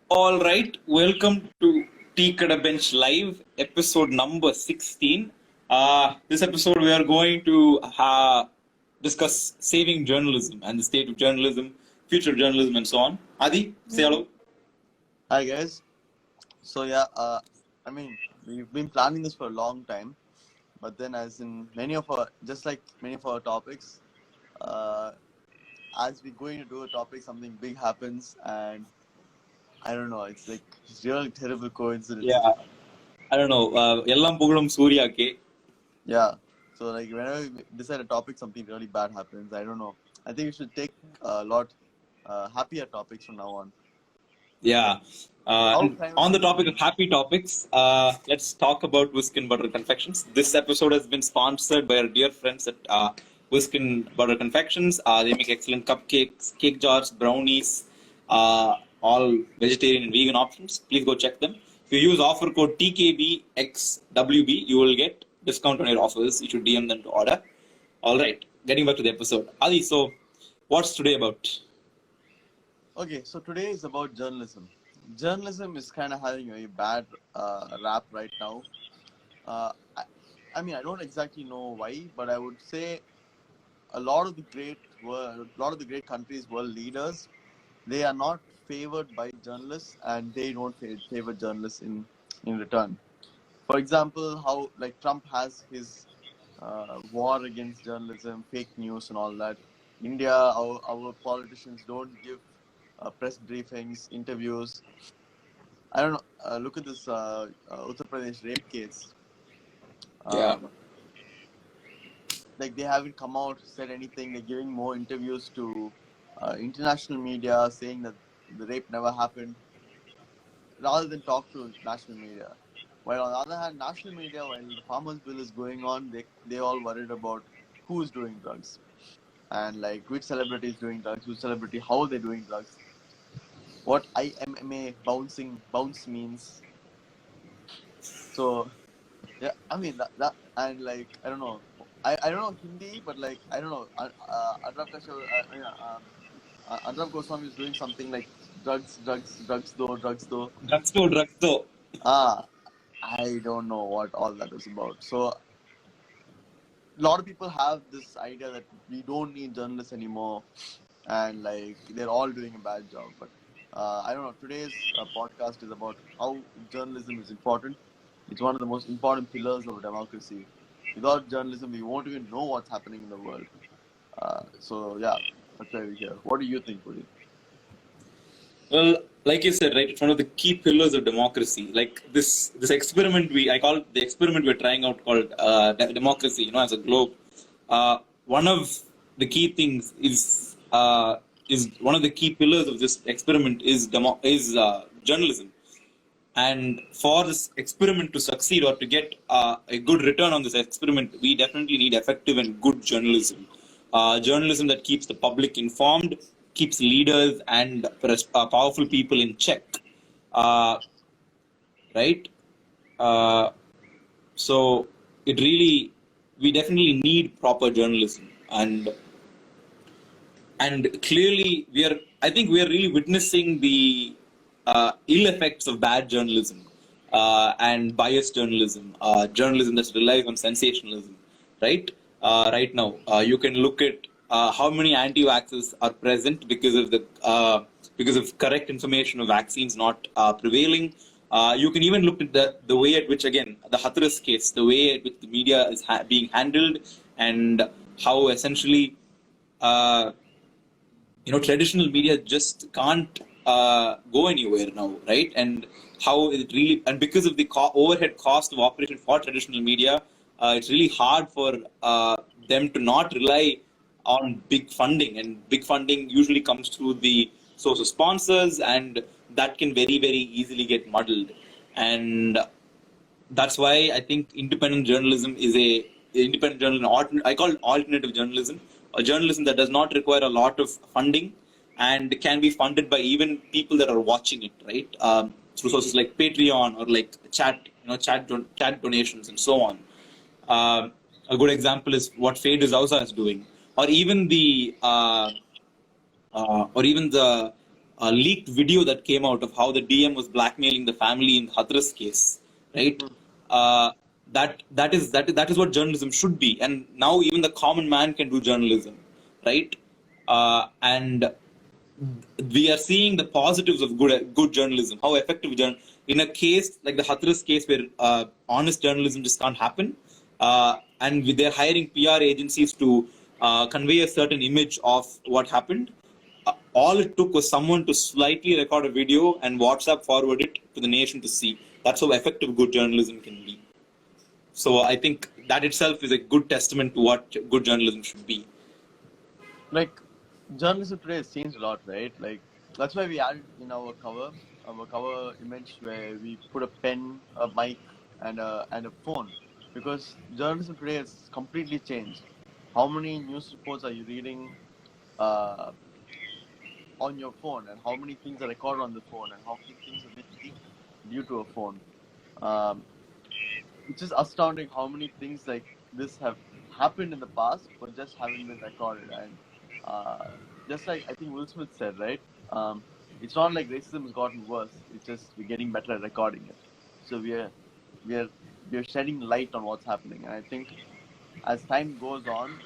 All right, welcome to TKB Live, episode number 16. This episode, we are going to discuss saving journalism and the state of journalism, future of journalism, and so on. Adi, say hello. Hi guys. So we've been planning this for a long time, but then as in many of our topics, as we going to do a topic, something big happens, and I don't know. It's really terrible coincidence. Yeah, I don't know. Ellam Pugalam Surya ke. Yeah. So whenever we decide a topic, something really bad happens. I don't know. I think we should take a lot happier topics from now on. Yeah. On the topic of happy topics, let's talk about Whisk and Butter Confections. This episode has been sponsored by our dear friends at Whisk and Butter Confections. They make excellent cupcakes, cake jars, brownies, all vegetarian and vegan options. Please go check them. If you use offer code TKBXWB, you will get discount on your offers. You should DM them to order. All right, getting back to the episode. Adi, so what's today about? Okay, so today is about journalism. Journalism is kind of having a bad rap right now. I don't exactly know why, but I would say a lot of the great countries, world leaders, they are not favored by journalists, and they don't favor journalists in return. For example, how Trump has his war against journalism, fake news, and all that. India, our politicians don't give press briefings, interviews. I don't know. Look at this Uttar Pradesh rape case. They haven't come out, said anything. They're giving more interviews to international media, saying that the rape never happened, rather than talk to national media. While on the other hand, national media, while the farmers' bill is going on, they all worried about who is doing drugs, and which celebrity is doing drugs, how they're doing drugs, what IMMA bounce means. So yeah, I mean that and I don't know. I don't know Hindi, but I don't know. Anurag Goswami is doing something like drugs though. I don't know what all that is about. So a lot of people have this idea that we don't need journalists anymore, and they're all doing a bad job. But I don't know. Today's podcast is about how journalism is important. It's one of the most important pillars of democracy. Without journalism, we won't even know what's happening in the world. So yeah, that's why we're here. What do you think, Puri? Well, like you said, right, it's one of the key pillars of democracy. Like this experiment, I call it the experiment we're trying out called democracy, as a globe. One of the key things is one of the key pillars of this experiment is journalism. And for this experiment to succeed or to get a good return on this experiment, we definitely need effective and good journalism. Journalism that keeps the public informed, keeps leaders and powerful people in check. Right? So we definitely need proper journalism. And clearly, I think we are really witnessing the ill effects of bad journalism and biased journalism, journalism that relies on sensationalism, right? Right now, you can look at how many anti-vaxxers are present because of correct information of vaccines not prevailing. You can even look at the way at which, again, the Hathras case, the way at which the media is being handled, and how essentially traditional media just can't go anywhere now, right? And how it really, and because of the overhead cost of operation for traditional media, it's really hard for them to not rely on big funding, and big funding usually comes through the source of sponsors, and that can very, very easily get muddled. And that's why I think independent journalism is I call it alternative journalism, a journalism that does not require a lot of funding and can be funded by even people that are watching it, right? Through sources like Patreon or like chat donations and so on. A good example is what Fade Zausa is doing, or even the leaked video that came out of how the DM was blackmailing the family in Hathras case, right? Uh, that is what journalism should be, and now even the common man can do journalism, right? And we are seeing the positives of good journalism. How effective in a case like the Hathras case where honest journalism just can't happen, and they're hiring PR agencies to convey a certain image of what happened. All it took was someone to slightly record a video and WhatsApp forward it to the nation to see. That's how effective good journalism can be. So I think that itself is a good testament to what good journalism should be. Like, journalism today has changed a lot, right? Like, that's why we added in our cover image where we put a pen, a mic, and a phone, because journalism today has completely changed. How many news reports are you reading uh, on your phone, and how many things are recorded on the phone, and how many things have been leaked due to a phone? Um, it's just astounding how many things like this have happened in the past, but just haven't been recorded. And uh, just like I think Will Smith said, right? It's not like racism has gotten worse. It's just we're getting better at recording it. So we are we are shedding light on what's happening. And I think as time goes on,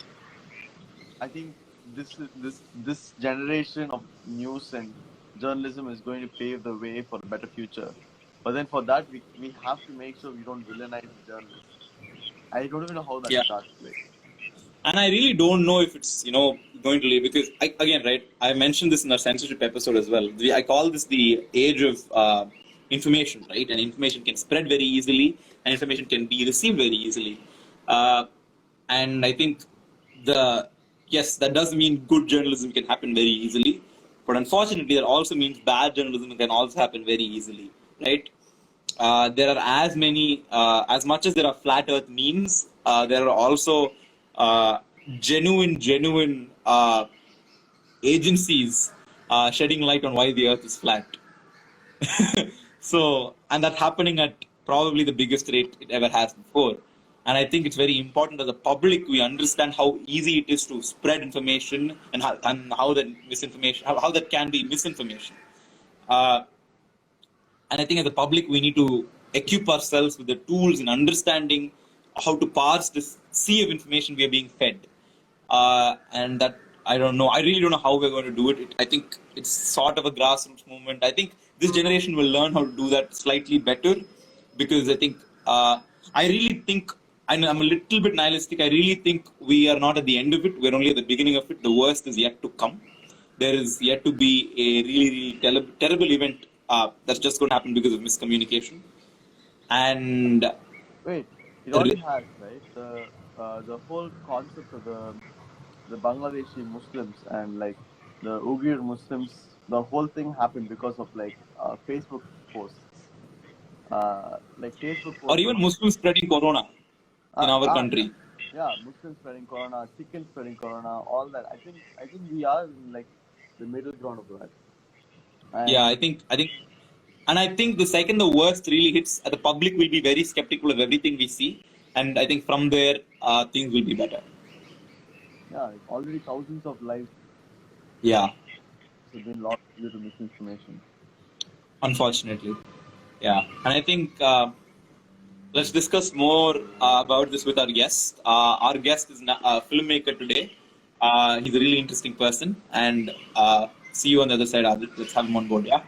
I think this generation of news and journalism is going to pave the way for a better future. But then for that, we have to make sure we don't villainize the journalists. I don't even know how that Yeah. starts. Like, And I really don't know if it's going to leave, because again, right, I mentioned this in our censorship episode as well. I call this the age of information, right? And information can spread very easily, and information can be received very easily. Uh, and I think yes, that does mean good journalism can happen very easily, but unfortunately, that also means bad journalism can also happen very easily, right? There are as much as there are flat earth memes, there are also genuine agencies shedding light on why the earth is flat. So, and that's happening at probably the biggest rate it ever has before. And I think it's very important as a public we understand how easy it is to spread information, and how that misinformation, how that can be misinformation. Uh, and I think as a public, we need to equip ourselves with the tools and understanding how to parse this sea of information we are being fed. And that, I don't know. I really don't know how we're going to do it. I think it's sort of a grassroots movement. I think this generation will learn how to do that slightly better, because I think, I really think, I'm a little bit nihilistic. I really think we are not at the end of it. We're only at the beginning of it. The worst is yet to come. There is yet to be a really terrible event that's just going to happen because of miscommunication. And wait, it already has, right? The whole concept of the Bangladeshi Muslims and like the Uyghur Muslims, the whole thing happened because of like Facebook posts. Like Facebook or posts even on Muslims spreading corona in our yeah, country. yeah, Muslims spreading corona, chicken spreading corona, all that. I think we are in like the middle ground of that. Yeah, And and I think the second the worst really hits, the public will be very skeptical of everything we see, and I think from there, things will be better. yeah, like already thousands of lives Yeah, have been lost due to misinformation. unfortunately. Yeah, and I think let's discuss more about this with our guest. Our guest is a filmmaker today. He's a really interesting person, and see you on the other side, Adit. Let's have him on board. Yeah.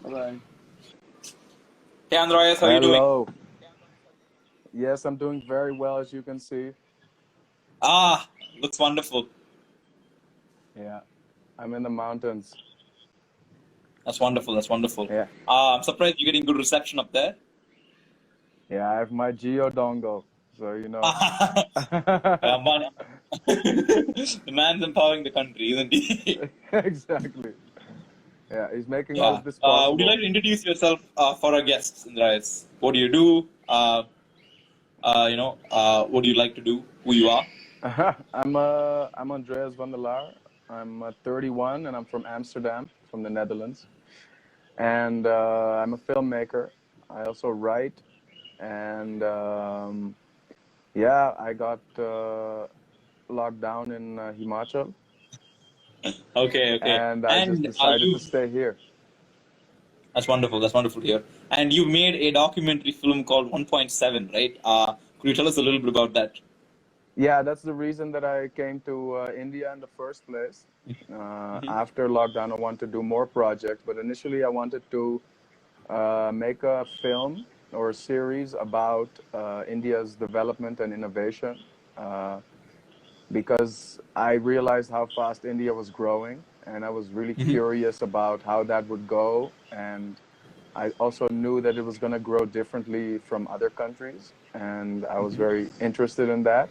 Bye bye. Hey, Andreas, how are you doing? Hello. Yes, I'm doing very well, as you can see. Looks wonderful. Yeah, I'm in the mountains. That's wonderful. That's wonderful. Yeah. I'm surprised you're getting good reception up there. Yeah, I have my Geo dongle, so you know. Man, the man's empowering the country, isn't he? Exactly. Yeah, he's making all Yeah. of this Would you like possible. to introduce yourself for our guests, Andreas? What do you do? What do you like to do? Who you are? I'm Andreas van der Laar. I'm 31 and I'm from Amsterdam, from the Netherlands. And I'm a filmmaker. I also write. And yeah, I got locked down in Himachal. Okay, okay. and I just And decided to you stay here. that's wonderful. That's wonderful to hear. And you made a documentary film called 1.7, right? Could you tell us a little bit about that? Yeah, that's the reason that I came to India in the first place. Hmm. After lockdown, I wanted to do more projects, but initially I wanted to make a film or a series about India's development and innovation, because I realized how fast India was growing, and I was really Hmm. curious about how that would go. And I also knew that it was going to grow differently from other countries, and I was very interested in that.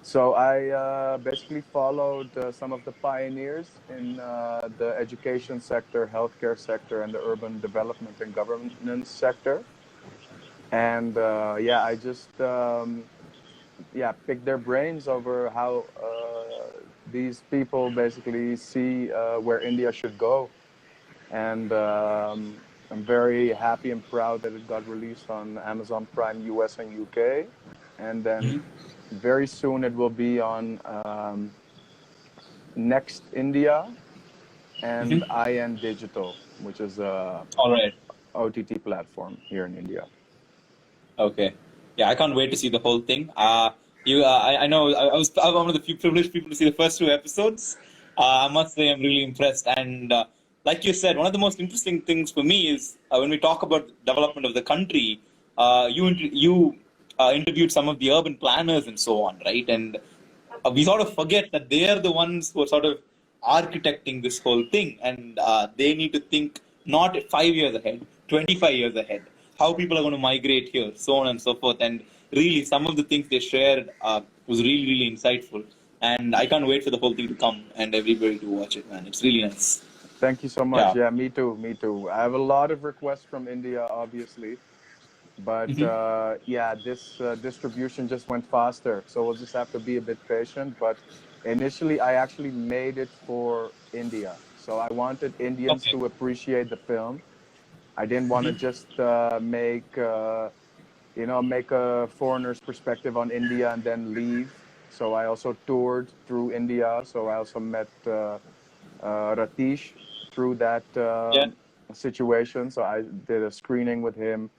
So I basically followed some of the pioneers in the education sector, healthcare sector, and the urban development and governance sector. And yeah, I just picked their brains over how these people basically see where India should go. And I'm very happy and proud that it got released on Amazon Prime US and UK. And then very soon it will be on Next India and Hmm. IN Digital, which is a All right. OTT platform here in India. Okay. Yeah, I can't wait to see the whole thing. I know I'm one of the few privileged people to see the first two episodes. I must say I'm really impressed. And like you said, one of the most interesting things for me is when we talk about the development of the country, you interviewed some of the urban planners and so on, right? And we sort of forget that they are the ones who are sort of architecting this whole thing, and they need to think not 5 years ahead, 25 years ahead, how people are going to migrate here, so on and so forth. And really, some of the things they shared was really, really insightful. And I can't wait for the whole thing to come and everybody to watch it, man. It's really nice. Thank you so much. Yeah. Yeah, me too. Me too. I have a lot of requests from India, obviously. But Hmm. yeah, this distribution just went faster. So we'll just have to be a bit patient. But initially, I actually made it for India. So I wanted Indians Okay. to appreciate the film. I didn't want to Hmm. just make a foreigner's perspective on India and then leave. So I also toured through India. So I also met Ratish through that Yeah. situation. So I did a screening with him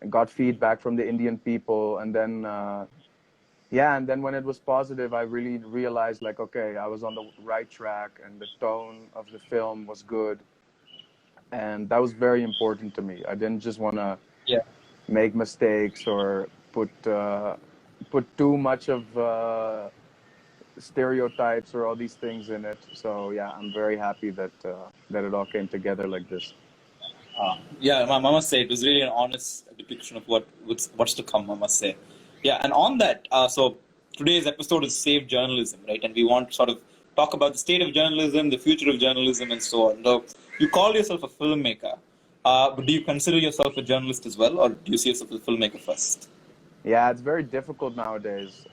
and got feedback from the Indian people. And then, yeah, and then when it was positive, I really realized like, okay, I was on the right track and the tone of the film was good. And that was very important to me. I didn't just want to Yeah. make mistakes or put too much of stereotypes or all these things in it. So yeah, I'm very happy that that it all came together like this. Yeah, I must say it was really an honest depiction of what's to come. I must say, yeah. And on that, so today's episode is Save Journalism, right? And we want to sort of talk about the state of journalism, the future of journalism, and so on. So you call yourself a filmmaker, but do you consider yourself a journalist as well, or do you see yourself as a filmmaker first? Yeah, it's very difficult nowadays.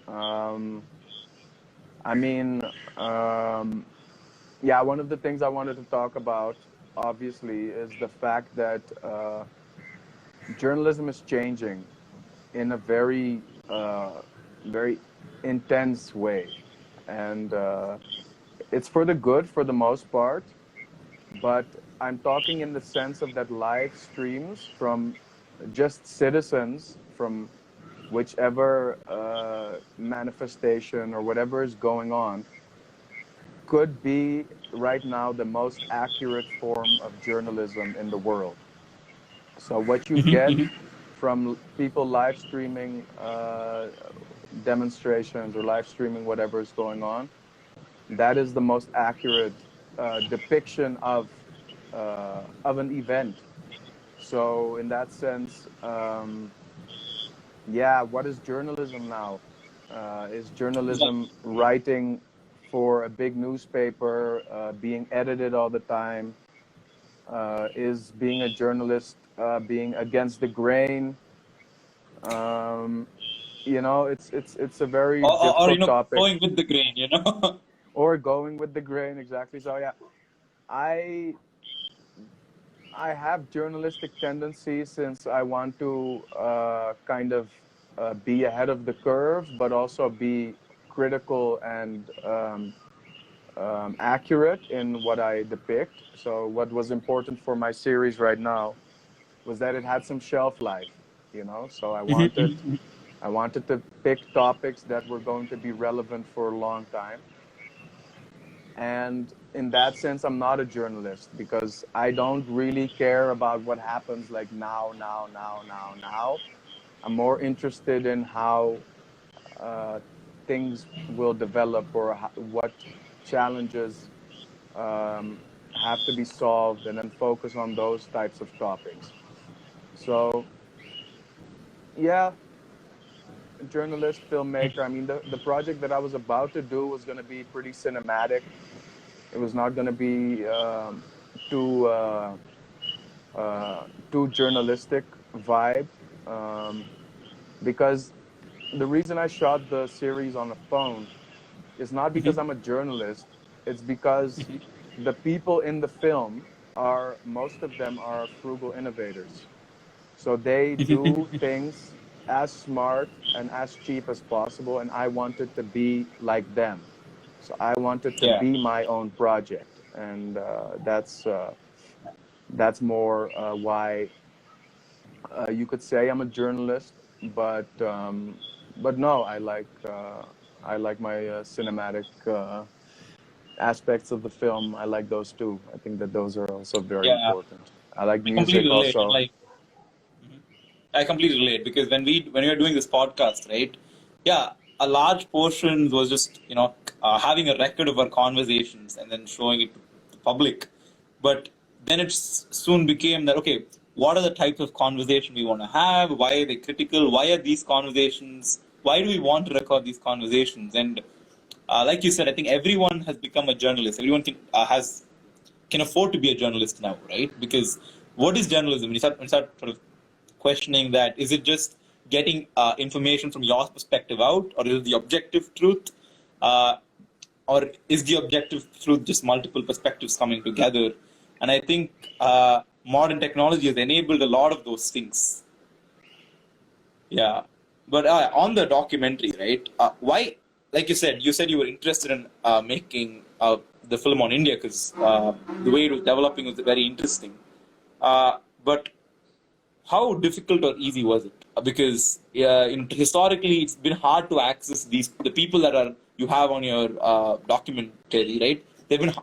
I mean, um, yeah, one of the things I wanted to talk about, obviously, is the fact that journalism is changing in a very intense way, and it's for the good for the most part. But I'm talking in the sense of that live streams from just citizens from whichever manifestation or whatever is going on could be right now the most accurate form of journalism in the world. So what you get from people live streaming demonstrations or live streaming whatever is going on, that is the most accurate depiction of an event. So in that sense, yeah, what is journalism now? Is journalism writing for a big newspaper, being edited all the time? Is being a journalist being against the grain? Um, it's a very Or difficult topic. going with the grain, you know? Or going with the grain, exactly. So yeah, I I have journalistic tendencies since I want to kind of be ahead of the curve, but also be critical and accurate in what I depict. So what was important for my series right now was that it had some shelf life, you know. So I wanted to pick topics that were going to be relevant for a long time. And in that sense, I'm not a journalist because I don't really care about what happens like now. I'm more interested in how uh, things will develop or what challenges um, have to be solved, and then focus on those types of topics. So, yeah, journalist, filmmaker. I mean, the project that I was about to do was going to be pretty cinematic. It was not going to be too too journalistic vibe, because the reason I shot the series on a phone is not because I'm a journalist. It's because the people in the film are, most of them are frugal innovators. So they do things as smart and as cheap as possible, and I wanted to be like them. So I wanted to Yeah. be my own project, and that's more why you could say I'm a journalist, but no, I like my cinematic aspects of the film. I like those too. I think that those are also very Yeah. important. I like I completely music relate. And also. like, I completely relate because when we are doing this podcast, right? Yeah, a large portion was just having a record of our conversations and then showing it to the public. But then it soon became that okay, what are the types of conversation we want to have? Why are they critical? Why are these conversations? Why do we want to record these conversations? And like you said, I think everyone has become a journalist. Everyone can afford to be a journalist now, right? Because what is journalism? When you start sort of questioning that, is it just getting information from your perspective out, or is it the objective truth, uh, or is the objective truth just multiple perspectives coming together? And I think modern technology has enabled a lot of those things. Yeah, but on the documentary, right? Why, like you said you were interested in making the film on India because the way it was developing was very interesting. But how difficult or easy was it? Because historically, it's been hard to access the people that are you have on your documentary, right? They've been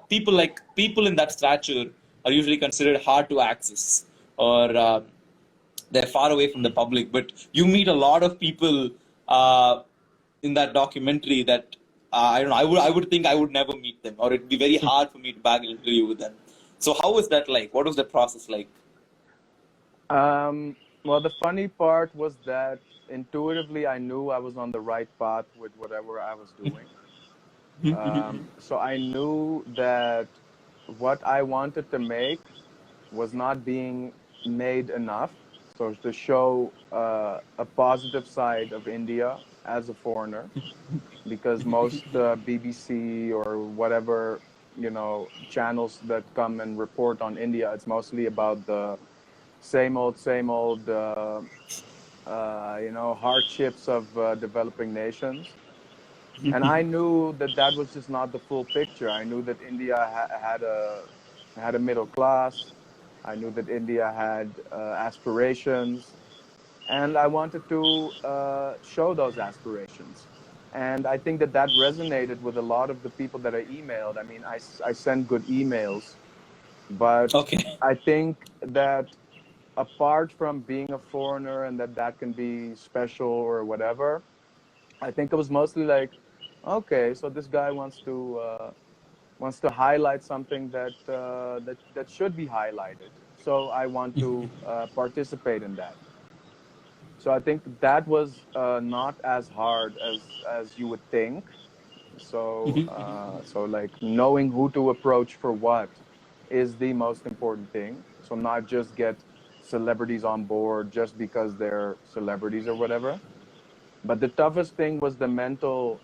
people in that stature are usually considered hard to access, or they're far away from the public. But you meet a lot of people in that documentary that I don't know. I would think I would never meet them, or it'd be very hard for me to bag an interview with them. So how was that like? What was the process like? Well, the funny part was that intuitively I knew I was on the right path with whatever I was doing. So I knew that what I wanted to make was not being made enough. So to show a positive side of India as a foreigner, because most BBC or whatever channels that come and report on India, it's mostly about the same old hardships of developing nations. And I knew that that was just not the full picture. I knew that India had a middle class. I knew that India had aspirations, and I wanted to show those aspirations. And I think that that resonated with a lot of the people that I emailed. I mean, I sent good emails, but Okay. I think that apart from being a foreigner and that can be special or whatever, I think it was mostly like, okay, so this guy wants to highlight something that should be highlighted. So I want to participate in that. So I think that was not as hard as you would think. So like knowing who to approach for what is the most important thing. So not just get celebrities on board just because they're celebrities or whatever. But the toughest thing was the mental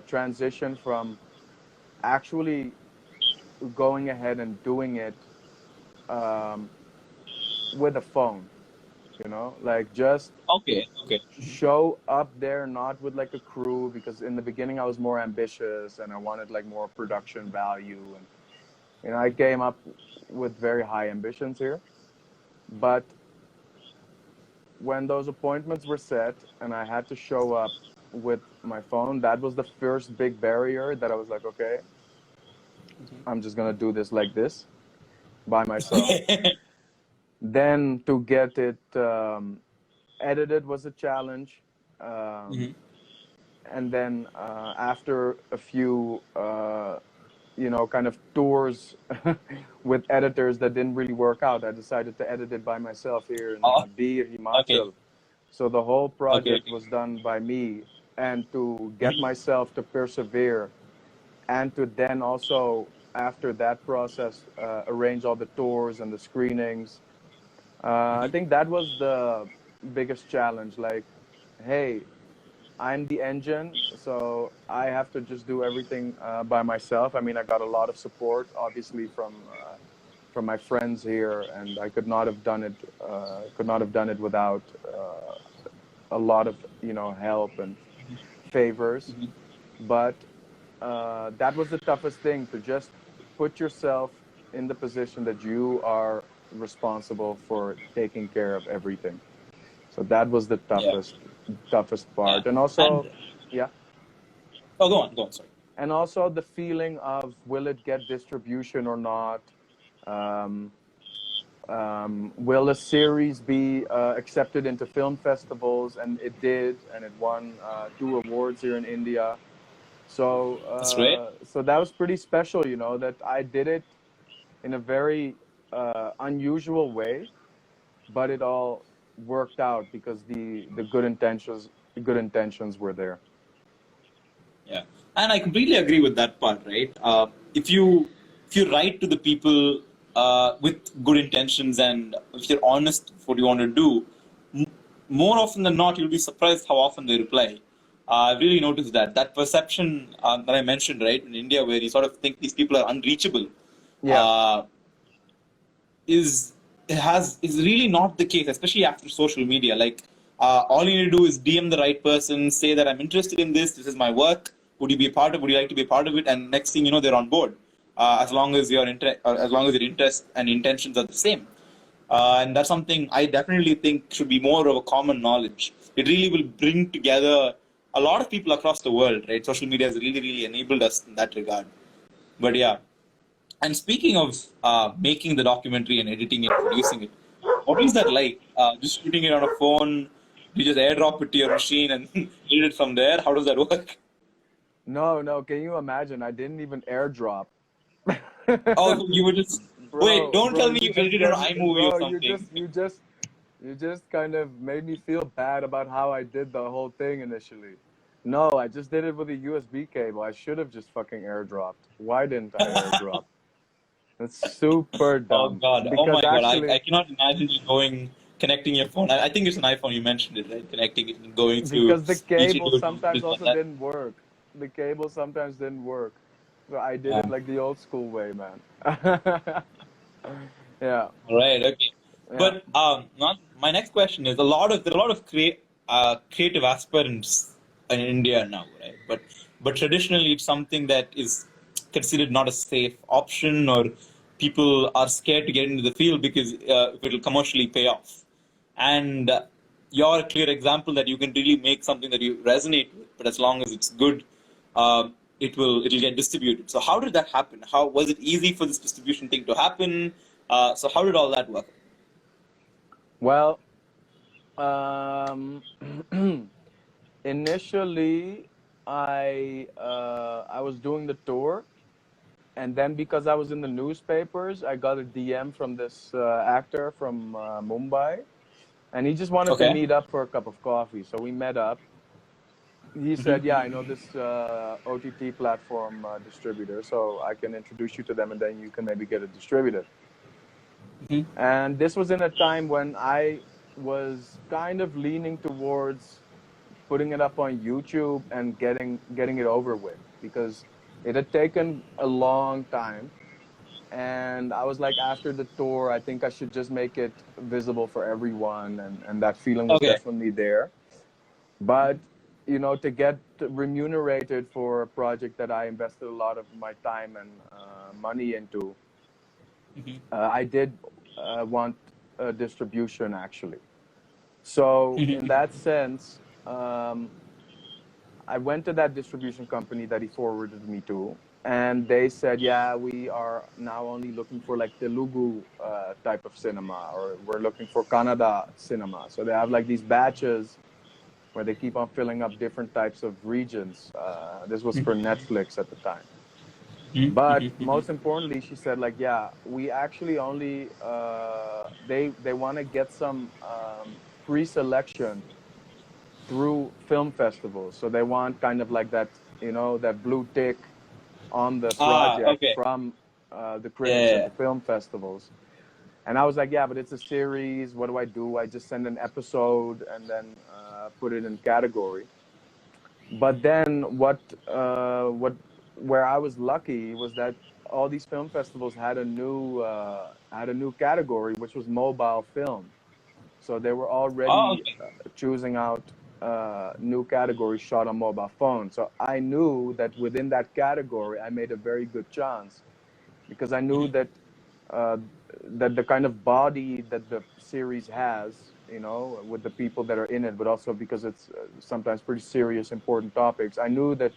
transition from actually going ahead and doing it um, with a phone. you know, like just Okay. Okay. show up there, not with like a crew, because in the beginning I was more ambitious and I wanted like more production value, and you know, I came up with very high ambitions here. But when those appointments were set and I had to show up with my phone, that was the first big barrier that I was like, okay, I'm just gonna do this like this by myself. Then to get it edited was a challenge. Mhm. And then after a few, you know, kind of tours with editors that didn't really work out, I decided to edit it by myself here in Oh, Bir, okay. Himachal. So the whole Okay. project Okay. was done by me, and to get Mhm. myself to persevere and to then also after that process arrange all the tours and the screenings. I Mhm. think that was the biggest challenge. Like, hey, I'm the engine, so I have to just do everything by myself. I mean, I got a lot of support, obviously, from my friends here, and I could not have done it. Could not have done it without a lot of, you know, help and favors. Mhm. But that was the toughest thing, to just put yourself in the position that you are responsible for taking care of everything. So that was the Yeah. toughest Yeah. part. And also, And yeah, oh, go on. Go on. Sorry. and also the feeling of, will it get distribution or not? Um, will a series be accepted into film festivals? And it did, and it won 2 awards here in India. So, That's great. so that was pretty special, you know, that I did it in a very unusual way, but it all worked out because the good intentions were there. Yeah, and I completely agree with that part. Right? If you write to the people with good intentions, and if you're honest with what you want to do, m- more often than not, you'll be surprised how often they reply. I've really noticed that perception that I mentioned, right, in India, where you sort of think these people are unreachable. Yeah. Uh, is really not the case, especially after social media. Like, all you need to do is DM the right person, say that I'm interested in this. This is my work. Would you be a part of? Would you like to be a part of it? And next thing you know, they're on board. As long as as long as your interest and intentions are the same. And that's something I definitely think should be more of a common knowledge. It really will bring together a lot of people across the world, right? Social media has really, really enabled us in that regard. But yeah, and speaking of making the documentary and editing it, producing it, what is that like? Just shooting it on a phone? You just airdrop it to your machine and edit it from there? How does that work? No, no. Can you imagine? I didn't even airdrop. Oh, you were just wait. Bro, Don't bro, tell me you you just edited it get on me, iMovie or bro. something. You just kind of made me feel bad about how I did the whole thing initially. No, I just did it with a USB cable. I should have just fucking airdropped. Why didn't I airdrop? That's super Oh dumb. God! Oh Because my God! I, actually, I cannot imagine you going connecting your phone. I think it's an iPhone. You mentioned it, right? Connecting it and going through because the each cable individual sometimes clip like also that. didn't work. The cable sometimes didn't work. So I did it Yeah. like the old school way, man. Yeah, Right. Okay. yeah. But not my next question is there are a lot of creative aspirants in India now, right? But traditionally, it's something that is considered not a safe option, or people are scared to get into the field because if it will commercially pay off. And you're a clear example that you can really make something that you resonate with, but as long as it's good, it'll get distributed. So how did that happen? How was it easy for this distribution thing to happen? So how did all that work? Well, initially, I was doing the tour, and then because I was in the newspapers, I got a DM from this actor from Mumbai, and he just wanted to Okay. meet up for a cup of coffee. So we met up. He said, "Yeah, I know this OTT platform distributor, so I can introduce you to them, and then you can maybe get it distributed." Hmm. And this was in a time when I was kind of leaning towards putting it up on YouTube and getting it over with, because it had taken a long time. And I was like, after the tour, I think I should just make it visible for everyone, and that feeling was Okay. definitely there. But you know, to get remunerated for a project that I invested a lot of my time and money into, I did want a distribution actually. So in that sense, I went to that distribution company that he forwarded me to, and they said, "Yeah, we are now only looking for like Telugu type of cinema, or we're looking for Kannada cinema." So they have like these batches where they keep on filling up different types of regions. This was for Netflix at the time. But most importantly, she said like, yeah, we actually only they want to get some pre-selection through film festivals. So they want kind of like that, you know, that blue tick on the project Okay. from the critics at Yeah. the film festivals. And I was like, yeah, but it's a series. What do? I just send an episode and then put it in category. But then where I was lucky was that all these film festivals had a new category, which was mobile film. So they were already Okay. choosing out new categories shot on mobile phone. So I knew that within that category, I made a very good chance because I knew that uh, that the kind of body that the series has, you know, with the people that are in it, but also because it's sometimes pretty serious, important topics. I knew that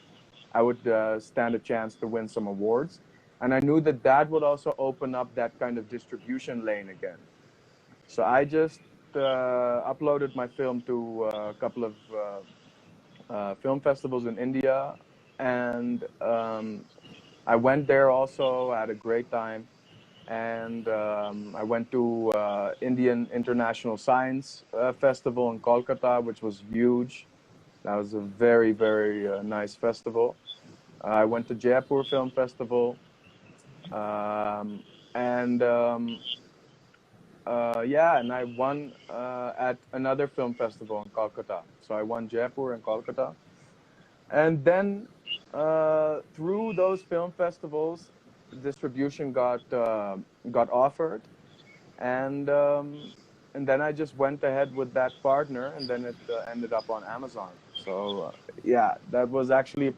I would stand a chance to win some awards, and I knew that that would also open up that kind of distribution lane again. So I just uploaded my film to a couple of film festivals in India, and I went there also. I had a great time, and I went to Indian International Science Festival in Kolkata, which was huge. That was a very, very nice festival. I went to Jaipur Film Festival, um, and yeah, and I won at another film festival in Kolkata. So I won Jaipur and Kolkata. And then through those film festivals, distribution got offered, and then I just went ahead with that partner, and then it ended up on Amazon. So yeah, that was actually it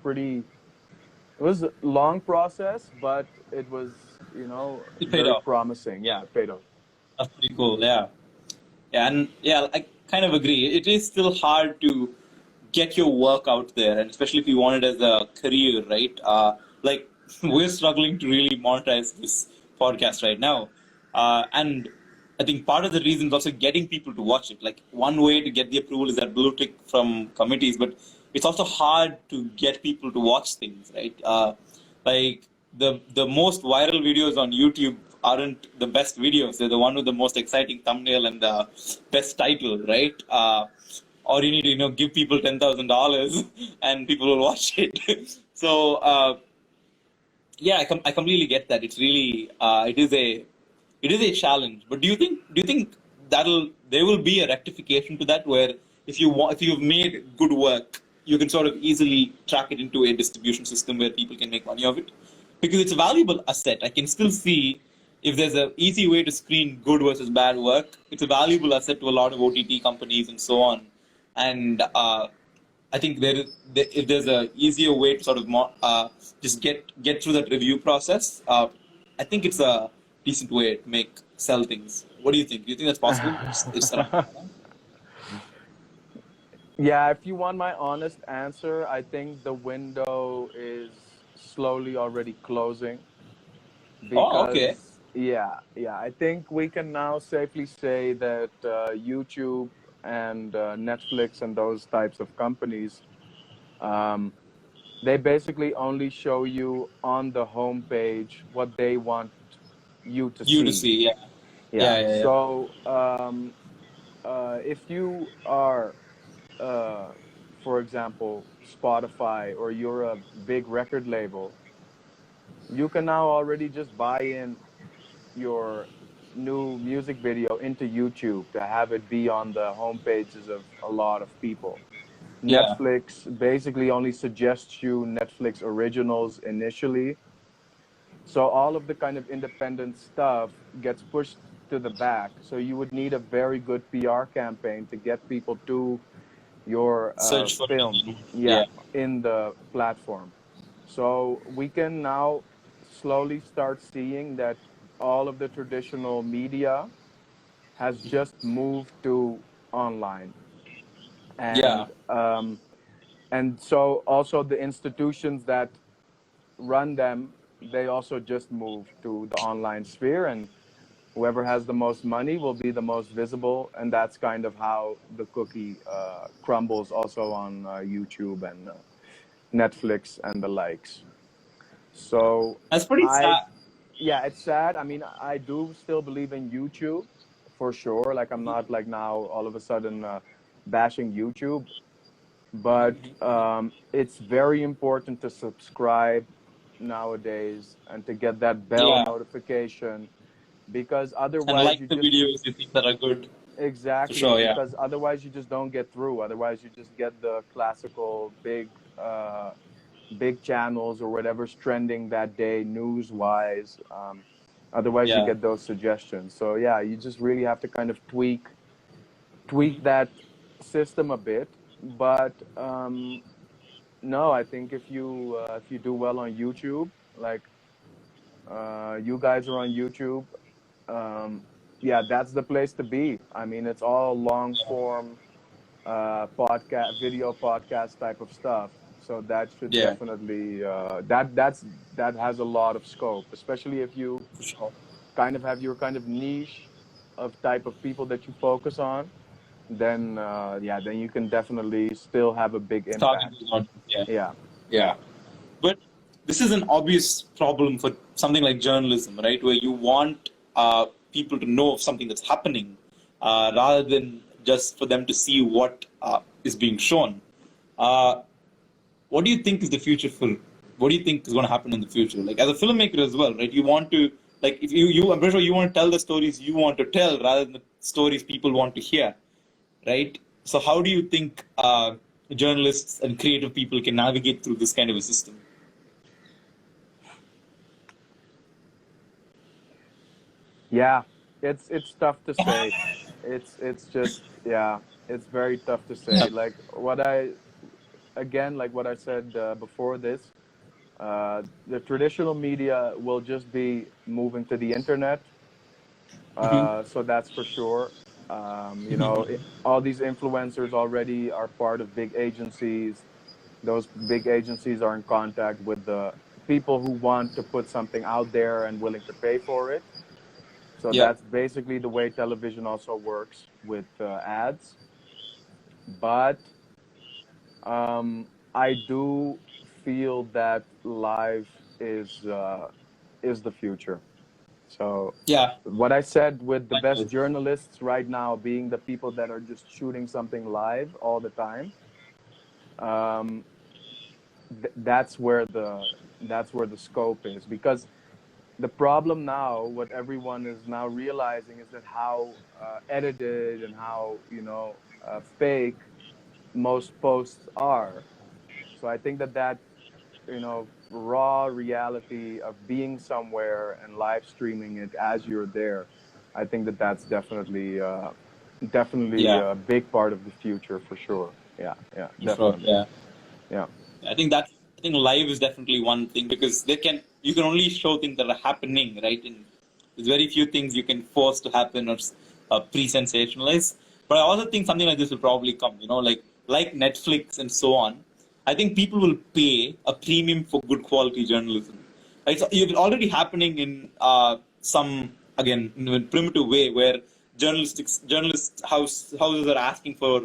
was a long process, but it was, you know, It paid very off. promising. Yeah, it paid off. That's pretty cool. Yeah. Yeah, and yeah, I kind of agree. It is still hard to get your work out there, and especially if you want it as a career, right? Like we're struggling to really monetize this podcast right now, and I think part of the reason is also getting people to watch it. Like one way to get the approval is that blue tick from committees, but it's also hard to get people to watch things, right? Like the most viral videos on YouTube aren't the best videos. They're the one with the most exciting thumbnail and the best title, right? Or you need to give people $10,000 and people will watch it. So yeah, I completely get that. It's really it is a challenge. But do you think there will be a rectification to that where if you've made good work, you can sort of easily track it into a distribution system where people can make money of it? Because it's a valuable asset. I can still see if there's an easy way to screen good versus bad work. It's a valuable asset to a lot of OTT companies and so on. And I think if there's a easier way to sort of just get through that review process, I think it's a decent way to sell things. What do you think? Do you think that's possible? It's Yeah, if you want my honest answer, I think the window is slowly already closing Oh, okay. because, yeah, I think we can now safely say that YouTube and Netflix and those types of companies, um, they basically only show you on the homepage what they want you to You to see. see, yeah, Yeah. yeah, yeah, yeah. So if you are uh, for example, Spotify, or you're a big record label, you can now already just buy in your new music video into YouTube to have it be on the home pages of a lot of people. Yeah. Netflix basically only suggests you Netflix originals initially, So all of the kind of independent stuff gets pushed to the back. So you would need a very good PR campaign to get people to your Search for film, it. yeah, Yeah. in the platform. So we can now slowly start seeing that all of the traditional media has just moved to online, Yeah. and so also the institutions that run them, they also just moved to the online sphere, and whoever has the most money will be the most visible, and that's kind of how the cookie crumbles also on YouTube and Netflix and the likes. So That's pretty I, sad. yeah, it's sad. I mean, I do still believe in YouTube for sure. Like, I'm not like now all of a sudden bashing YouTube, but it's very important to subscribe nowadays and to get that bell Yeah. notification, because And otherwise like you the just, videos you think that are good. For exactly, sure, yeah. because otherwise you just don't get through. Otherwise you just get the classical big channels or whatever's trending that day news wise. Otherwise you Yeah. get those suggestions. So yeah, you just really have to kind of tweak that system a bit. But no, I think if you do well on YouTube, like you guys are on YouTube, um, yeah, that's the place to be. I mean, it's all long form podcast, video podcast type of stuff. So that should Yeah. definitely that has a lot of scope, especially if you For sure. kind of have your kind of niche of type of people that you focus on. Then yeah, then you can definitely still have a big Target impact. those audience, yeah. Yeah. Yeah. But this is an obvious problem for something like journalism, right? Where you want people to know of something that's happening rather than just for them to see what is being shown. Uh, what do you think is the future for? What do you think is going to happen in the future? Like as a filmmaker as well, right? You want to like if I'm pretty sure you want to tell the stories you want to tell rather than the stories people want to hear, right? So how do you think journalists and creative people can navigate through this kind of a system? Yeah, it's tough to say. It's just, yeah, it's very tough to say. Like what I again, like what I said before this, the traditional media will just be moving to the internet. So that's for sure. You know, all these influencers already are part of big agencies. Those big agencies are in contact with the people who want to put something out there and willing to pay for it. So Yeah. that's basically the way television also works with ads. But I do feel that live is the future. So Yeah. what I said with the best Likewise. journalists right now being the people that are just shooting something live all the time, um, that's where the scope is, because the problem now, what everyone is now realizing, is that how edited and how fake most posts are. So I think that raw reality of being somewhere and live streaming it as you're there, I think that's definitely Yeah. a big part of the future for sure. Yeah, yeah, For sure. definitely. Yeah. Yeah, I think live is definitely one thing because you can only show things that are happening, right? And there's very few things you can force to happen or pre-sensationalize. But I also think something like this will probably come, like Netflix and so on. I think people will pay a premium for good quality journalism. Right? So it's already happening in some, again, in a primitive way where houses are asking for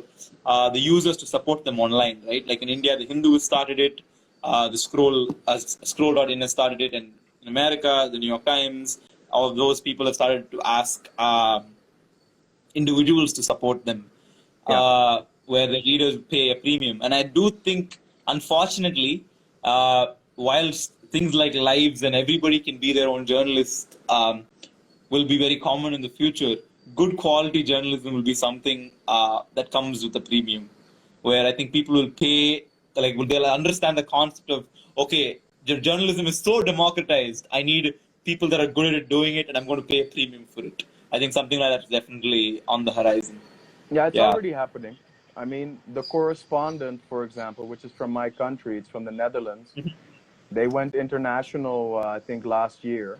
the users to support them online, right? Like in India, the Hindu started it, the Scroll.in has started it, and in America, the New York Times, all of those people have started to ask individuals to support them, yeah, where the readers pay a premium. And I do think, unfortunately, whilst things like lives and everybody can be their own journalist will be very common in the future, good quality journalism will be something that comes with a premium, where I think people will pay, they'll understand the concept of, okay, journalism is so democratized. I need people that are good at doing it, and I'm going to pay a premium for it. I think something like that is definitely on the horizon. Yeah, it's Yeah. already happening. I mean, the correspondent, for example, which is from my country, it's from the Netherlands. They went international, I think, last year.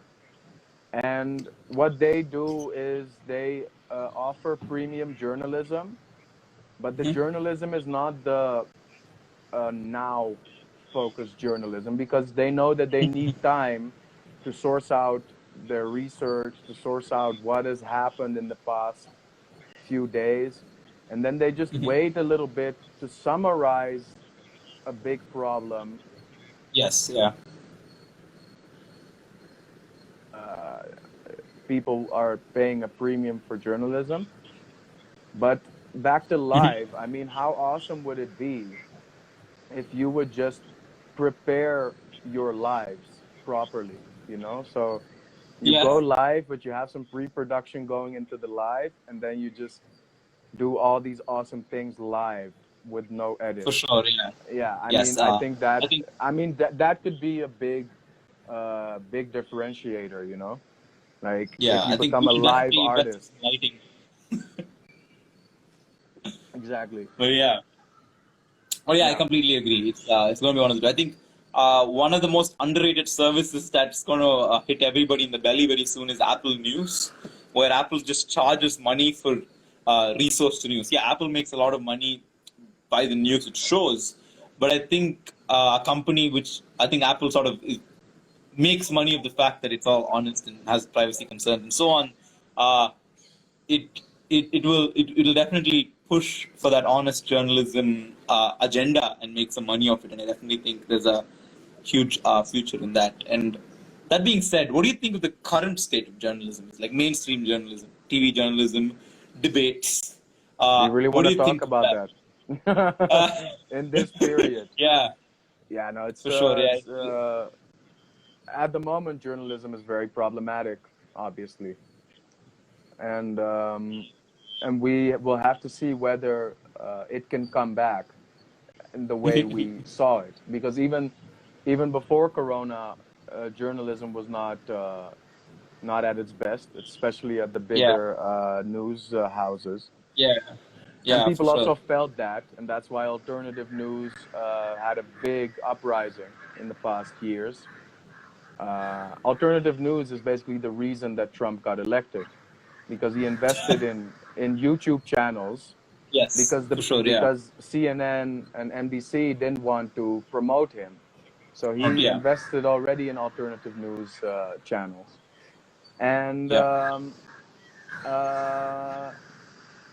And what they do is they offer premium journalism, but the journalism is not the now focused journalism, because they know that they need time to source out their research, to source out what has happened in the past few days. And then they just wait a little bit to summarize a big problem. Yes. Yeah. People are paying a premium for journalism. But back to live, I mean, how awesome would it be if you would just prepare your lives properly, you know? So you Yeah. go live, but you have some pre-production going into the live, and then you just do all these awesome things live with no edit. For sure. Yeah. Yeah, I Yes. mean, I think that, I think. that could be a big differentiator, you know? Like Yeah. if you I think become a we should live definitely invest artist. in lighting. Exactly. But yeah. Oh yeah, I Yeah. completely agree. It's going to be one of the. I think one of the most underrated services that's going to hit everybody in the belly very soon is Apple News, where Apple just charges money for resource to news. Yeah, Apple makes a lot of money by the news it shows, but I think a company which I think Apple sort of makes money of the fact that it's all honest and has privacy concerns and so on. Uh, it it'll definitely push for that honest journalism agenda and make some money off it, and I definitely think there's a huge future in that. And that being said, what do you think of the current state of journalism? It's like mainstream journalism, TV journalism, debates. Do you really What want do to you talk think of about that? that Uh, in this period? yeah, Yeah, no, for sure. Yeah, it's at the moment journalism is very problematic, obviously, and we will have to see whether it can come back in the way we saw it, because even before Corona, journalism was not at its best, especially at the yeah, bigger news houses. yeah, And yeah, for people sure. also felt that, and that's why alternative news had a big uprising in the past years. Alternative news is basically the reason that Trump got elected, because he invested in YouTube channels, Yes, because for sure. Yeah, because CNN and NBC didn't want to promote him, so he yeah, invested already in alternative news channels, and yeah. uh,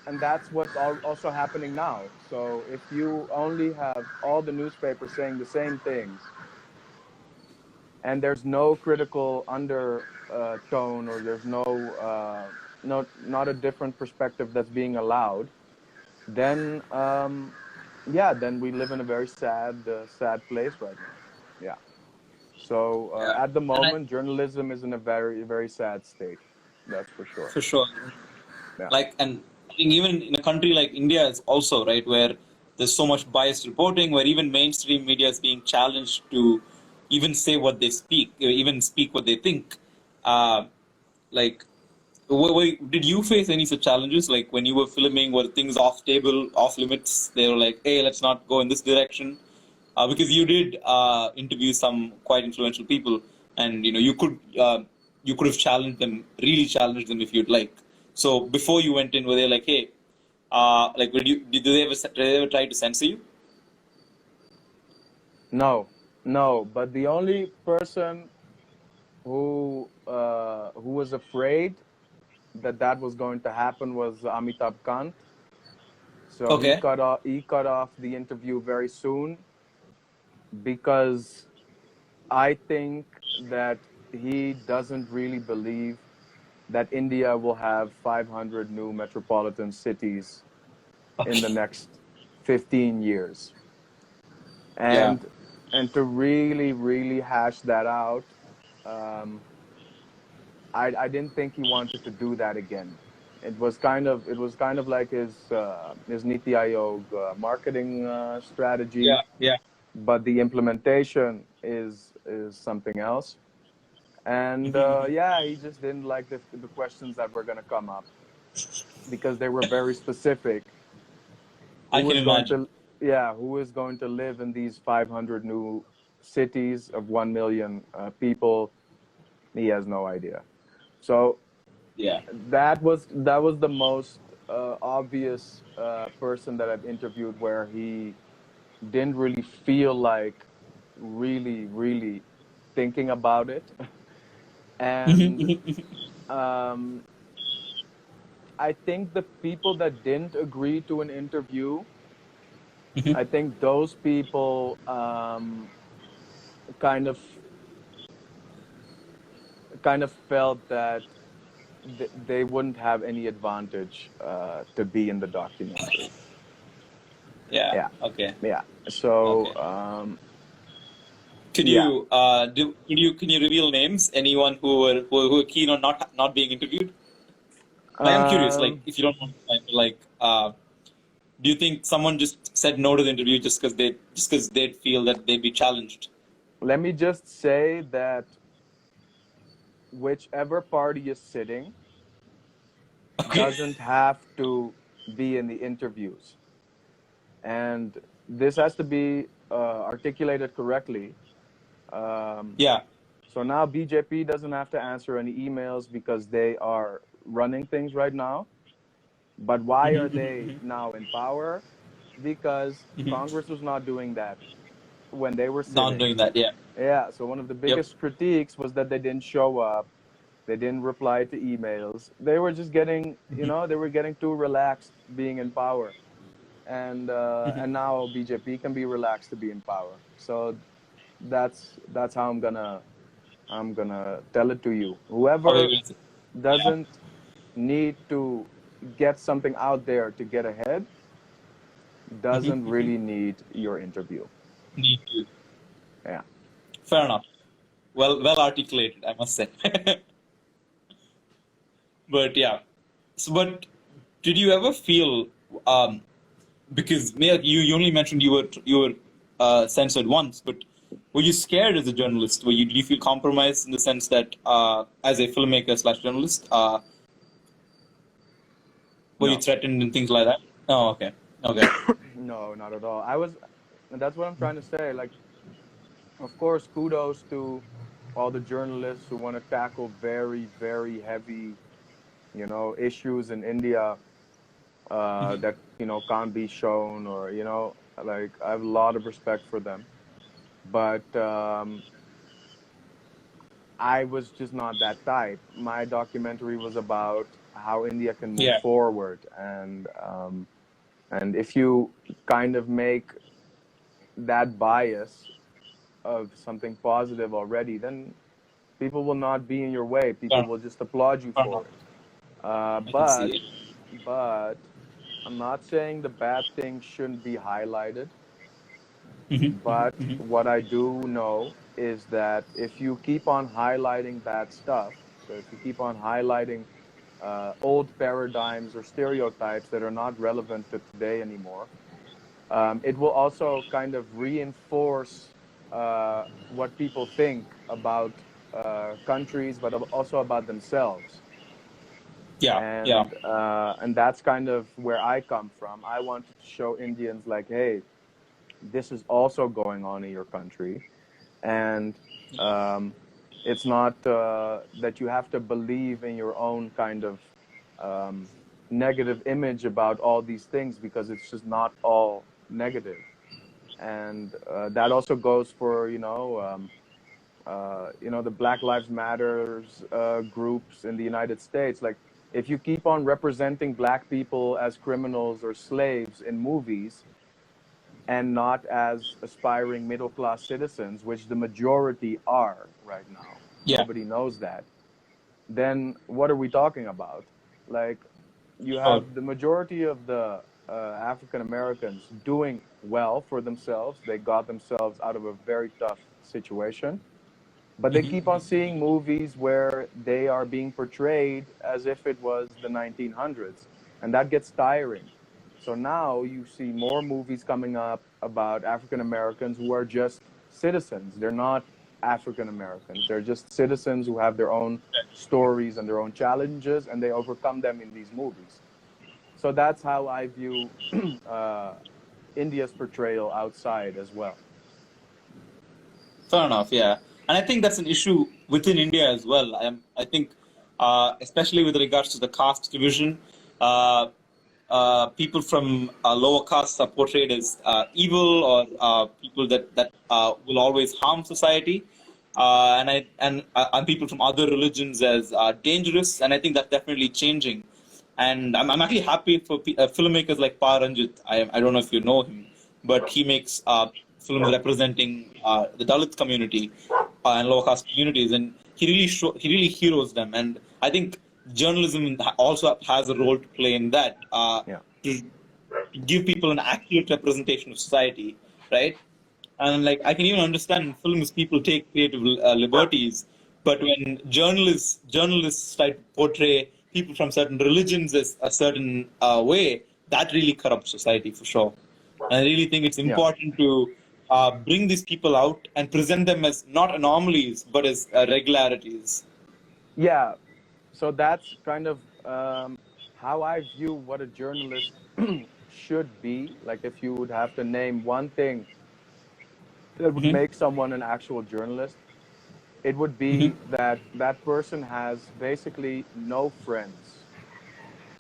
and that's what's also happening now. So if you only have all the newspapers saying the same things, and there's no critical undertone, or there's not a different perspective that's being allowed, then then we live in a very sad place right now. Yeah. So Yeah. at the And I moment, journalism is in a very, very sad state. That's for sure. For sure. Yeah. Like, and I think even in a country like India, it's also right where there's so much biased reporting, where even mainstream media is being challenged to even say what they speak, even speak what they think. Uh, like, did you face any such challenges? Like when you were filming, were things off table, off limits? They were like, "Hey, let's not go in this direction," because you did interview some quite influential people, and you could have challenged them, really challenged them if you'd like. So before you went in, were they like, "Hey, like, did they ever try to censor you?" No, but the only person who was afraid that was going to happen was Amitabh Kant. So Okay. he cut off the interview very soon, because I think that he doesn't really believe that India will have 500 new metropolitan cities in the Okay. next 15 years. Yeah. And to really hash that out, um, I didn't think he wanted to do that again. It was kind of like his Niti Aayog marketing strategy. Yeah. Yeah. but the implementation is something else. And yeah, he just didn't like the questions that were going to come up because they were very specific. I Who can is going imagine. to who is going to live in these 500 new cities of 1 million people? He has no idea. So Yeah. that was the most obvious person that I've interviewed where he didn't really feel like really thinking about it. And um, I think the people that didn't agree to an interview, I think those people kind of felt that they wouldn't have any advantage to be in the documentary. Yeah. Yeah, Okay. yeah. So Okay. yeah. Can you reveal names? Anyone who were keen on not being interviewed? Like, I'm curious. Like, Um, if you don't want to, like, do you think someone just said no to the interview just because they'd feel that they'd be challenged? Let me just say that whichever party is sitting Okay. doesn't have to be in the interviews. And this has to be articulated correctly. Um, Yeah. so now BJP doesn't have to answer any emails because they are running things right now. But why are they now in power? Because Congress was not doing that when they were Not sitting. doing that. Yeah. Yeah, so one of the Yep. biggest critiques was that they didn't show up. They didn't reply to emails. They were just getting, they were getting too relaxed being in power. And now BJP can be relaxed to be in power. So that's how I'm gonna tell it to you. Okay. Whoever Good. Yeah. doesn't need to get something out there to get ahead doesn't really need your interview. Need to. Yeah. Fair enough. Well articulated, I must say. But yeah. So, but did you ever feel um, because you only mentioned you were censored once, but were you scared as a journalist? Did you feel compromised in the sense that as a filmmaker slash journalist, were you No. threatened and things like that? Oh, okay, okay. No, not at all. And that's what I'm trying to say. Like, of course, kudos to all the journalists who want to tackle very, very heavy, issues in India that can't be shown, or like I have a lot of respect for them. But I was just not that type. My documentary was about how India can move Yeah, forward, and if you kind of make that bias of something positive already, then people will not be in your way. fair People enough, will just applaud you fair for enough. it. I can see But it. but I'm not saying the bad things shouldn't be highlighted. But what I do know is that if you keep on highlighting bad stuff, so if you keep on highlighting old paradigms or stereotypes that are not relevant to today anymore, it will also kind of reinforce what people think about countries, but also about themselves. Yeah, yeah. And that's kind of where I come from. I wanted to show Indians like, hey, this is also going on in your country, and um, it's not that you have to believe in your own kind of um, negative image about all these things, because it's just not all negative. And that also goes for the Black Lives Matters groups in the United States. Like, if you keep on representing black people as criminals or slaves in movies and not as aspiring middle class citizens, which the majority are right now, Yeah. nobody knows that, then what are we talking about? Like, you Sure. have the majority of the African Americans doing well for themselves. They got themselves out of a very tough situation, but they keep on seeing movies where they are being portrayed as if it was the 1900s, and that gets tiring. So now you see more movies coming up about African Americans who are just citizens. They're not African Americans. They're just citizens who have their own stories and their own challenges, and they overcome them in these movies. So that's how I view India's portrayal outside as well. Fair enough, yeah. And I think that's an issue within India as well. I think, especially with regards to the caste division, people from lower castes are portrayed as evil or people that will always harm society, and people from other religions as dangerous. And I think that's definitely changing. And I'm actually happy for filmmakers like Paranjit. I don't know if you know him, but he makes films representing the Dalit community and lower caste communities, and he really heroes them. And I think journalism also has a role to play in that, to give people an accurate representation of society, right? And like I can even understand in films people take creative liberties, but when journalists try to portray people from certain religions as a certain way, that really corrupts society for sure. And I really think it's important to bring these people out and present them as not anomalies but as regularities. Yeah, so that's kind of how I view what a journalist should be. Like, if you would have to name one thing that would Mm-hmm. make someone an actual journalist, it would be Mm-hmm. that that person has basically no friends.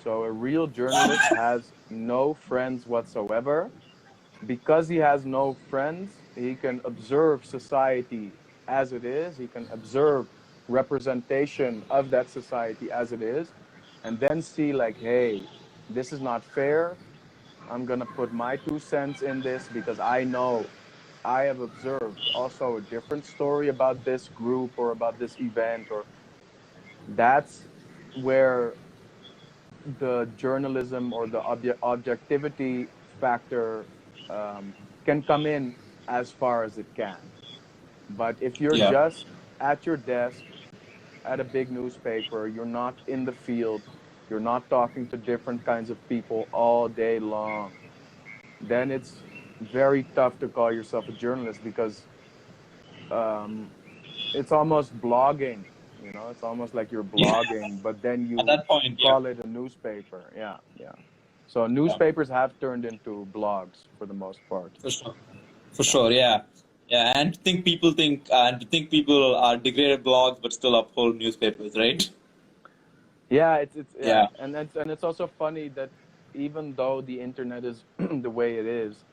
So a real journalist has no friends whatsoever. Because he has no friends, he can observe society as it is. He can observe representation of that society as it is, and then see like, hey, this is not fair. I'm gonna put my 2 cents in this because I know I have observed also a different story about this group or about this event, or that's where the journalism or the objectivity factor can come in as far as it can. But if you're Yeah. just at your desk at a big newspaper, you're not in the field, you're not talking to different kinds of people all day long, then it's very tough to call yourself a journalist because um, it's almost blogging. You know, it's almost like you're Yeah. blogging, but then At you that point, yeah. call it a newspaper. Yeah, yeah. So Yeah. newspapers have turned into blogs for the most part. For sure. For Yeah. sure, yeah. Yeah, and to think people are degraded blogs but still uphold newspapers, right? Yeah, Yeah. and it's also funny that even though the internet is the way it is,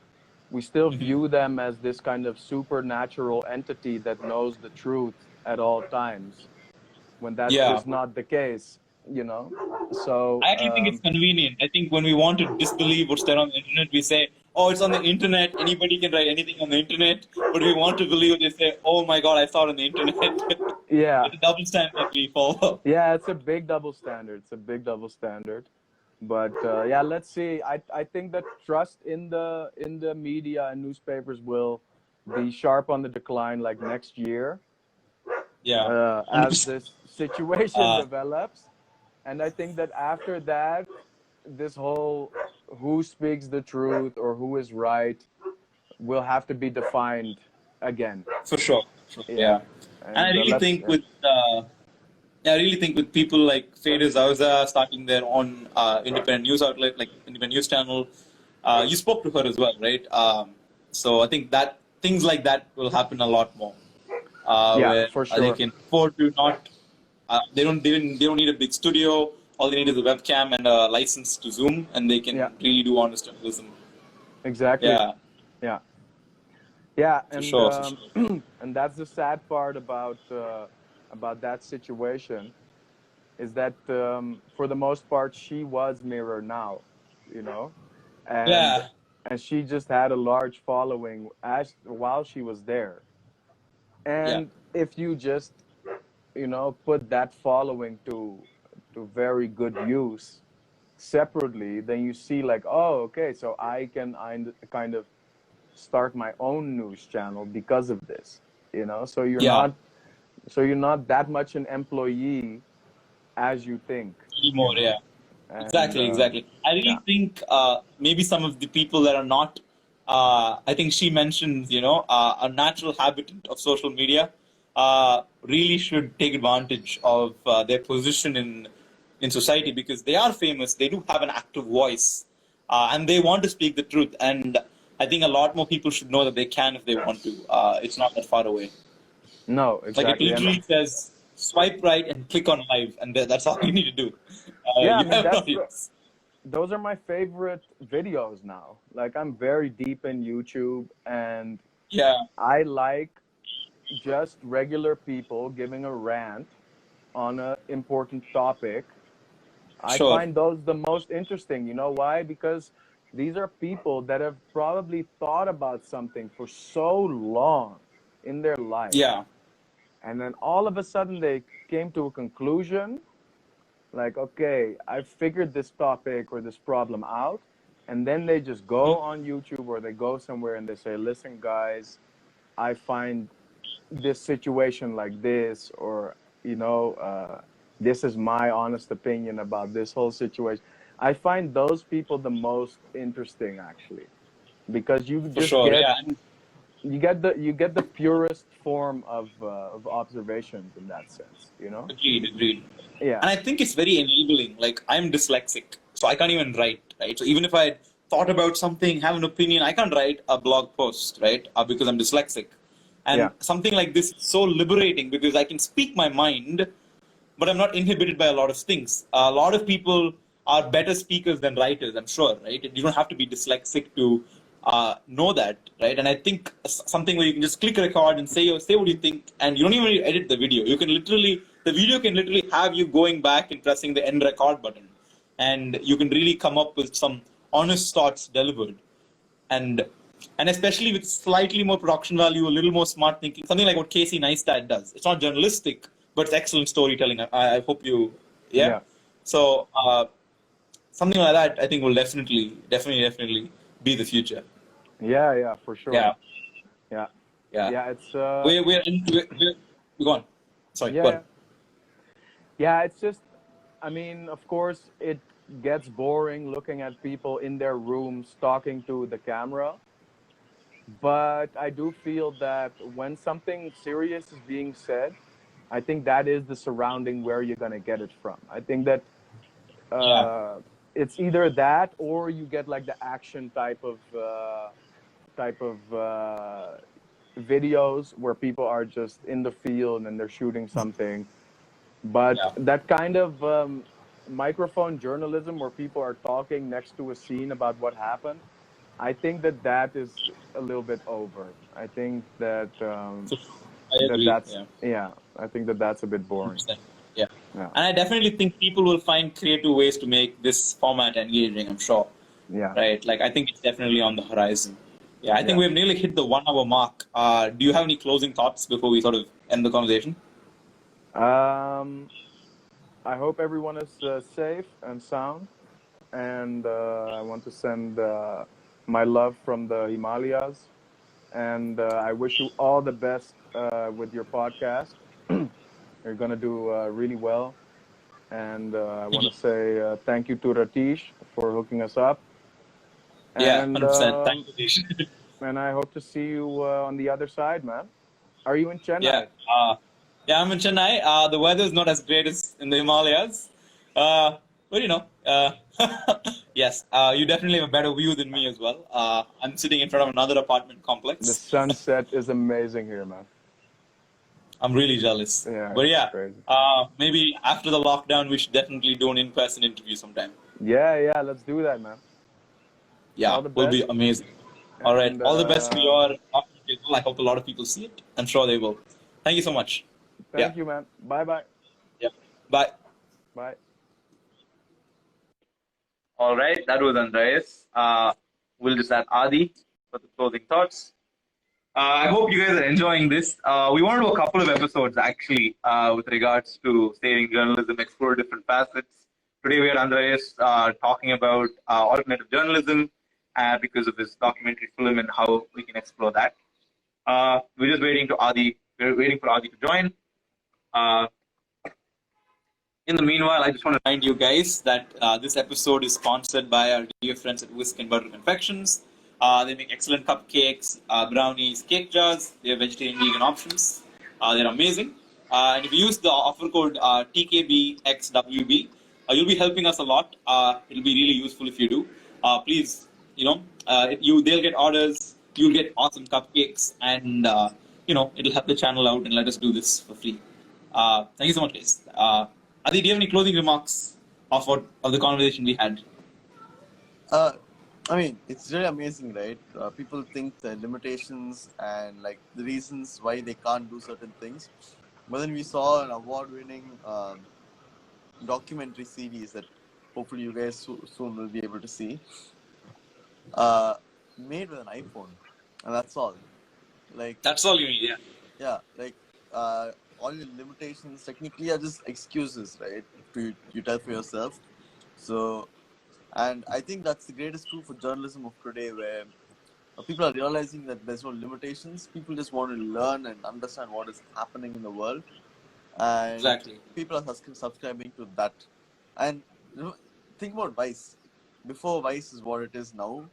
we still Mm-hmm. view them as this kind of supernatural entity that knows the truth at all times, when that's Yeah. just not the case, you know? So, I actually think it's convenient. I think when we want to disbelieve what's there on the internet, we say, "Oh, it's on the internet. Anybody can write anything on the internet." But we want to believe, they say, "Oh my God, I saw it on the internet." yeah, It's a double standard we follow. yeah, it's a big double standard. It's a big double standard. But yeah, let's see. I think that trust in the media and newspapers will be sharp on the decline like next year Yeah. as 100%. this situation Uh, develops. And I think that after that, this whole who speaks the truth or who is right will have to be defined again. for sure. For sure. Yeah, Yeah. And I and really let's. think with yeah, I really think with people like Fede Zauza starting their own independent news outlet, like independent news channel, you spoke to her as well, right? So I think that things like that will happen a lot more, Yeah, where for they sure. can afford to not, they don't need a big studio. All they need is a webcam and a license to Zoom, and they Yeah, can really do honest journalism. exactly. Yeah, Yeah. Yeah, for sure, for sure. and that's the sad part about that situation, is that for the most part she was Mirror now, you know, and Yeah, she just had a large following as while she was there. yeah, And if you just, you know, put that following to very good use separately, then you see like, oh, okay, so I kind of start my own news channel because of this, you know. So yeah. you're not that much an employee as you think, you Anymore, know. yeah. And Exactly. I really yeah, think maybe some of the people that are not, I think she mentions, a natural habitant of social media, really should take advantage of their position in society because they are famous. They do have an active voice, and they want to speak the truth. And I think a lot more people should know that they can if they want to. It's not that far away. no, Like it exactly. And literally says, swipe right and click on live, and that's all you need to do. yeah, I You mean, have an audience. those are my favorite videos now. Like, I'm very deep in YouTube, and Yeah, I like just regular people giving a rant on a important topic. I sure. find those the most interesting. You know why? Because these are people that have probably thought about something for so long in their life, Yeah. and then all of a sudden they came to a conclusion like, okay, I've figured this topic or this problem out. And then they just go Mhm. on YouTube or they go somewhere and they say, listen, guys, I find this situation like this, or, this is my honest opinion about this whole situation. I find those people the most interesting, actually, because you For just sure. get Yeah. And you get the purest form of observations in that sense. agreed. Yeah, And I think it's very enabling. Like I'm dyslexic, so I can't even write, right? So even if I thought about something, have an opinion, I can't write a blog post, right? Because I'm dyslexic. yeah, And something like this is so liberating because I can speak my mind, but I'm not inhibited by a lot of things. A lot of people are better speakers than writers, I'm sure, right? You don't have to be dyslexic to know that, right? And I think something where you can just click record and say what you think, and you don't even need to edit the video. The video can literally have you going back and pressing the end record button, and you can really come up with some honest thoughts delivered, and and especially with slightly more production value, a little more smart thinking, something like what Casey Neistat does. It's not journalistic, but it's excellent storytelling. I hope you, yeah. yeah. So something like that, I think will definitely be the future. Yeah, yeah, for sure. Yeah, Yeah, yeah. yeah. It's We're go on. Sorry, yeah, go yeah, on. yeah. It's just, I mean, of course, it gets boring looking at people in their rooms talking to the camera. But I do feel that when something serious is being said, I think that is the surrounding where you're gonna get it from. I think that Yeah, uh, it's either that or you get like the action type of videos where people are just in the field and they're shooting something. But yeah, that kind of microphone journalism where people are talking next to a scene about what happened, I think that is a little bit over. I think that for sure. I agree. that's Yeah. yeah. I think that's a bit boring. 100%. Yeah. Yeah, And I definitely think people will find creative ways to make this format engaging, I'm sure. yeah, Right? Like, I think it's definitely on the horizon. Yeah, I think yeah. we've nearly hit the 1 hour mark. Do you have any closing thoughts before we sort of end the conversation? Um, I hope everyone is safe and sound, and I want to send my love from the Himalayas, and I wish you all the best with your podcast. You're gonna do really well, and I want to say thank you to Ratish for hooking us up, Yeah, and 100%. Thank you, Dish. and I hope to see you on the other side, man. Are you in Yeah. Chennai? Yeah, I'm in Chennai. The weather is not as great as in the Himalayas. But yes, you definitely have a better view than me as well. I'm sitting in front of another apartment The complex. sunset is amazing here, man. I'm really jealous. Yeah, But it's yeah, crazy. maybe after the lockdown, we should definitely do an in-person interview sometime. Yeah, yeah, let's do that, man. Yeah, All the will be best, amazing. All right, and all the best for your documentary as well. I hope a lot of people see it. I'm sure they will. Thank you so much. Yeah, thank you, man. Bye, bye, yeah. Bye. bye. All right, that was Andreas. We'll just add Adi for the closing thoughts. I hope you guys are enjoying this. We want to do a couple of episodes actually with regards to saving journalism, explore different facets. Today we had Andreas talking about alternative journalism because of his documentary film and how we can explore that. We're just waiting to Adi. We're waiting for Adi to join. Uh, In the meanwhile, I just want to remind you guys that this episode is sponsored by our dear friends at Whisk and Butter Confections. They make excellent cupcakes, brownies, cake jars. They have vegetarian vegan options. They're amazing. And if you use the offer code TKBXWB, you'll be helping us a lot. It'll be really useful if you do. Please, they'll get orders. You'll get awesome cupcakes, and it'll help the channel out and let us do this for free. Thank you so much, guys. Adi, do you have any closing remarks of the conversation we had? I mean, it's really amazing, right? People think the limitations and like the reasons why they can't do certain things. But then we saw an award-winning documentary series that hopefully you guys soon will be able to see. Made with an iPhone, and that's all. Like that's all you need, yeah. Yeah, like all your limitations technically are just excuses, right? You tell for yourself. So, and I think that's the greatest proof for journalism of today, where people are realizing that there's no limitations. People just want to learn and understand what is happening in the world, and exactly. People are subscribing to that. And think about Vice. Before Vice is what it is now.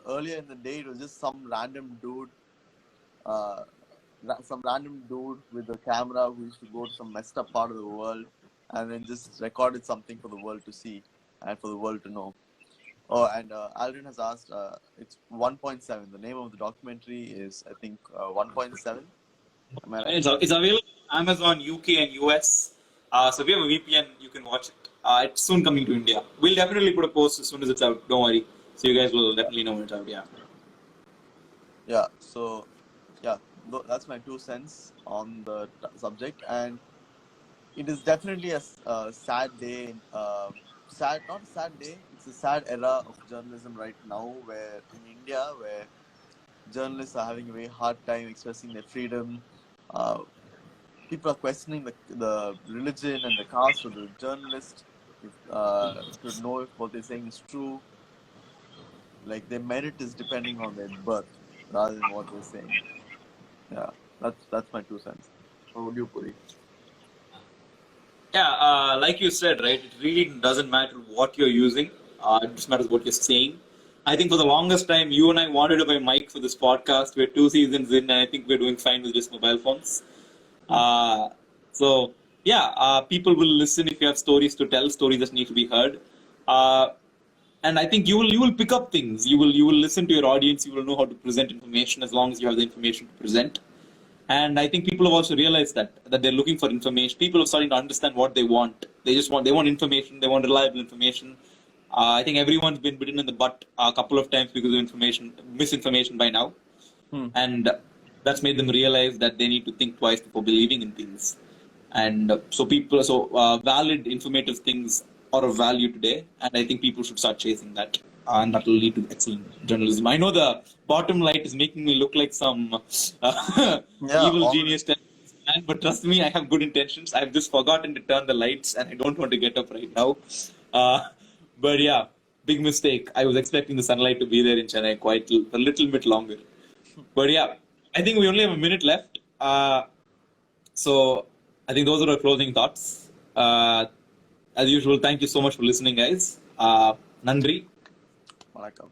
Earlier in the day, it was just some random dude with a camera who used to go to some messed up part of the world and then just recorded something for the world to see and for the world to know. Oh, and Aldrin has asked, it's 1.7. The name of the documentary is, I think, 1.7. Right? It's available on Amazon, UK, and US. So if you have a VPN, you can watch it. It's soon coming to India. We'll definitely put a post as soon as it's out. Don't worry. So you guys will definitely know when it's out. Yeah. Yeah. So, yeah, that's my 2 cents on the subject, and it is definitely a sad day. Not a sad day. It's a sad era of journalism right now, where in India, where journalists are having a very hard time expressing their freedom. People are questioning the religion and the caste of the journalist to know if what they're saying is true. Like their merit is depending on their birth rather than what they're saying. Yeah, that's my 2 cents. What would you put it? Yeah, like you said, right? It really doesn't matter what you're using. It just matters what you're saying. I think for the longest time, you and I wanted to buy a mic for this podcast. We're 2 seasons in, and I think we're doing fine with just mobile phones. People will listen if you have stories to tell, stories that need to be heard. And I think you will pick up things. You will listen to your audience. You will know how to present information as long as you have the information to present. And I think people have also realized that they're looking for information. People are starting to understand what they want. They want information. They want reliable information. I think everyone's been bitten in the butt a couple of times because of misinformation by now, and that's made them realize that they need to think twice before believing in things. And valid, informative things are of value today, and I think people should start chasing that, and that will lead to excellent journalism. I know the bottom light is making me look like some evil genius, but trust me, I have good intentions. I've just forgotten to turn the lights, and I don't want to get up right now. But yeah, big mistake. I was expecting the sunlight to be there in Chennai a little bit longer. But yeah, I think we only have a minute left. So I think those are our closing thoughts. As usual, thank you so much for listening, guys. Nandri. Vanakkam.